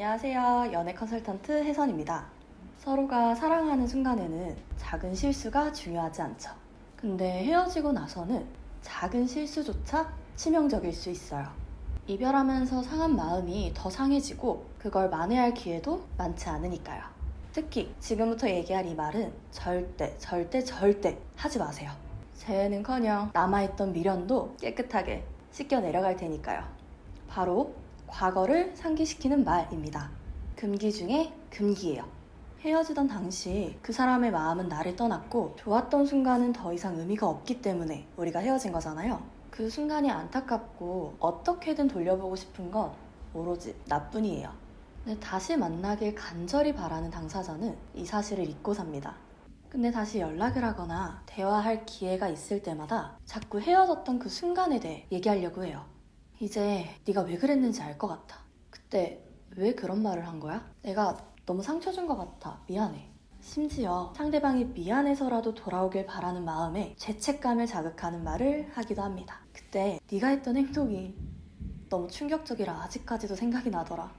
안녕하세요. 연애 컨설턴트 혜선입니다. 서로가 사랑하는 순간에는 작은 실수가 중요하지 않죠. 근데 헤어지고 나서는 작은 실수조차 치명적일 수 있어요. 이별하면서 상한 마음이 더 상해지고 그걸 만회할 기회도 많지 않으니까요. 특히 지금부터 얘기할 이 말은 절대 하지 마세요. 재회는커녕 남아있던 미련도 깨끗하게 씻겨 내려갈 테니까요. 바로 과거를 상기시키는 말입니다. 금기 중에 금기예요. 헤어지던 당시 그 사람의 마음은 나를 떠났고 좋았던 순간은 더 이상 의미가 없기 때문에 우리가 헤어진 거잖아요. 그 순간이 안타깝고 어떻게든 돌려보고 싶은 건 오로지 나뿐이에요. 근데 다시 만나길 간절히 바라는 당사자는 이 사실을 잊고 삽니다. 근데 다시 연락을 하거나 대화할 기회가 있을 때마다 자꾸 헤어졌던 그 순간에 대해 얘기하려고 해요. 이제 네가 왜 그랬는지 알 것 같아. 그때 왜 그런 말을 한 거야? 내가 너무 상처 준 것 같아. 미안해. 심지어 상대방이 미안해서라도 돌아오길 바라는 마음에 죄책감을 자극하는 말을 하기도 합니다. 그때 네가 했던 행동이 너무 충격적이라 아직까지도 생각이 나더라.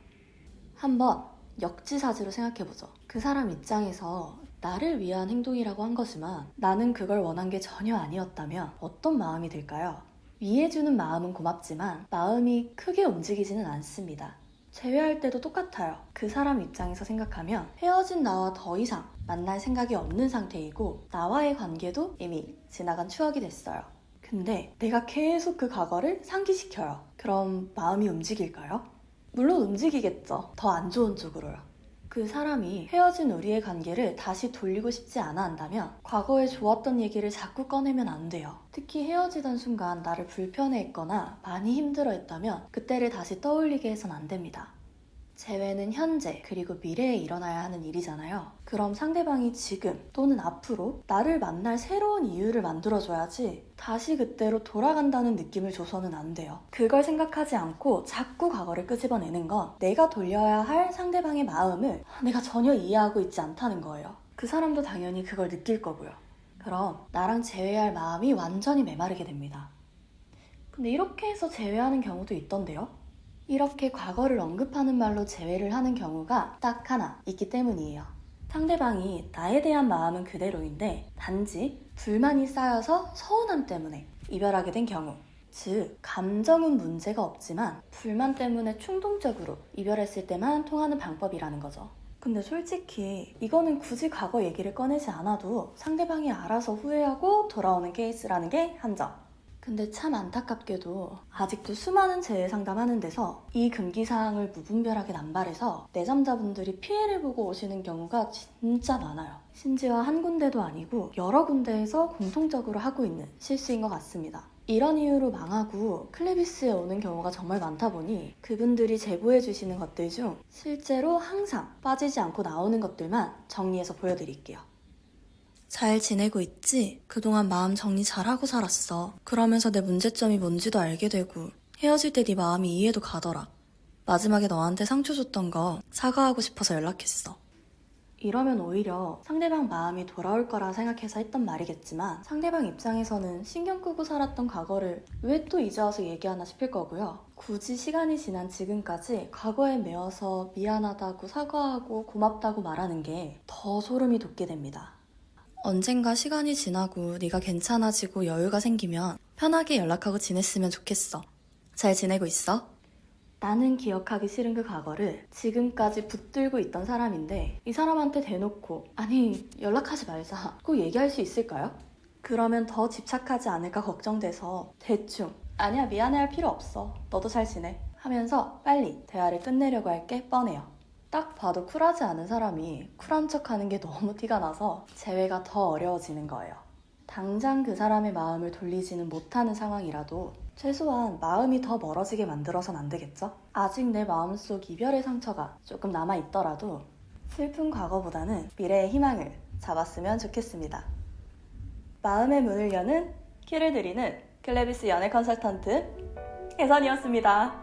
한번 역지사지로 생각해보죠. 그 사람 입장에서 나를 위한 행동이라고 한 거지만 나는 그걸 원한 게 전혀 아니었다면 어떤 마음이 들까요? 위해주는 마음은 고맙지만 마음이 크게 움직이지는 않습니다. 재회할 때도 똑같아요. 그 사람 입장에서 생각하면 헤어진 나와 더 이상 만날 생각이 없는 상태이고 나와의 관계도 이미 지나간 추억이 됐어요. 근데 내가 계속 그 과거를 상기시켜요. 그럼 마음이 움직일까요? 물론 움직이겠죠. 더 안 좋은 쪽으로요. 그 사람이 헤어진 우리의 관계를 다시 돌리고 싶지 않아 한다면 과거에 좋았던 얘기를 자꾸 꺼내면 안 돼요. 특히 헤어지던 순간 나를 불편해했거나 많이 힘들어했다면 그때를 다시 떠올리게 해선 안 됩니다. 재회는 현재 그리고 미래에 일어나야 하는 일이잖아요. 그럼 상대방이 지금 또는 앞으로 나를 만날 새로운 이유를 만들어줘야지 다시 그때로 돌아간다는 느낌을 줘서는 안 돼요. 그걸 생각하지 않고 자꾸 과거를 끄집어내는 건 내가 돌려야 할 상대방의 마음을 내가 전혀 이해하고 있지 않다는 거예요. 그 사람도 당연히 그걸 느낄 거고요. 그럼 나랑 재회할 마음이 완전히 메마르게 됩니다. 근데 이렇게 해서 재회하는 경우도 있던데요. 이렇게 과거를 언급하는 말로 재회를 하는 경우가 딱 하나 있기 때문이에요. 상대방이 나에 대한 마음은 그대로인데 단지 불만이 쌓여서 서운함 때문에 이별하게 된 경우, 즉 감정은 문제가 없지만 불만 때문에 충동적으로 이별했을 때만 통하는 방법이라는 거죠. 근데 솔직히 이거는 굳이 과거 얘기를 꺼내지 않아도 상대방이 알아서 후회하고 돌아오는 케이스라는 게 한점. 근데 참 안타깝게도 아직도 수많은 재회 상담하는 데서 이 금기사항을 무분별하게 남발해서 내담자분들이 피해를 보고 오시는 경우가 진짜 많아요. 심지어 한 군데도 아니고 여러 군데에서 공통적으로 하고 있는 실수인 것 같습니다. 이런 이유로 망하고 클레비스에 오는 경우가 정말 많다 보니 그분들이 제보해 주시는 것들 중 실제로 항상 빠지지 않고 나오는 것들만 정리해서 보여드릴게요. 잘 지내고 있지? 그동안 마음 정리 잘하고 살았어. 그러면서 내 문제점이 뭔지도 알게 되고 헤어질 때 네 마음이 이해도 가더라. 마지막에 너한테 상처 줬던 거 사과하고 싶어서 연락했어. 이러면 오히려 상대방 마음이 돌아올 거라 생각해서 했던 말이겠지만 상대방 입장에서는 신경 끄고 살았던 과거를 왜 또 이제 와서 얘기하나 싶을 거고요. 굳이 시간이 지난 지금까지 과거에 매여서 미안하다고 사과하고 고맙다고 말하는 게 더 소름이 돋게 됩니다. 언젠가 시간이 지나고 네가 괜찮아지고 여유가 생기면 편하게 연락하고 지냈으면 좋겠어. 잘 지내고 있어? 나는 기억하기 싫은 그 과거를 지금까지 붙들고 있던 사람인데 이 사람한테 대놓고 아니 연락하지 말자 꼭 얘기할 수 있을까요? 그러면 더 집착하지 않을까 걱정돼서 대충 아니야 미안해할 필요 없어 너도 잘 지내 하면서 빨리 대화를 끝내려고 할 게 뻔해요. 딱 봐도 쿨하지 않은 사람이 쿨한 척하는 게 너무 티가 나서 재회가 더 어려워지는 거예요. 당장 그 사람의 마음을 돌리지는 못하는 상황이라도 최소한 마음이 더 멀어지게 만들어선 안 되겠죠? 아직 내 마음속 이별의 상처가 조금 남아있더라도 슬픈 과거보다는 미래의 희망을 잡았으면 좋겠습니다. 마음의 문을 여는 키를 드리는 클레비스 연애 컨설턴트 혜선이었습니다.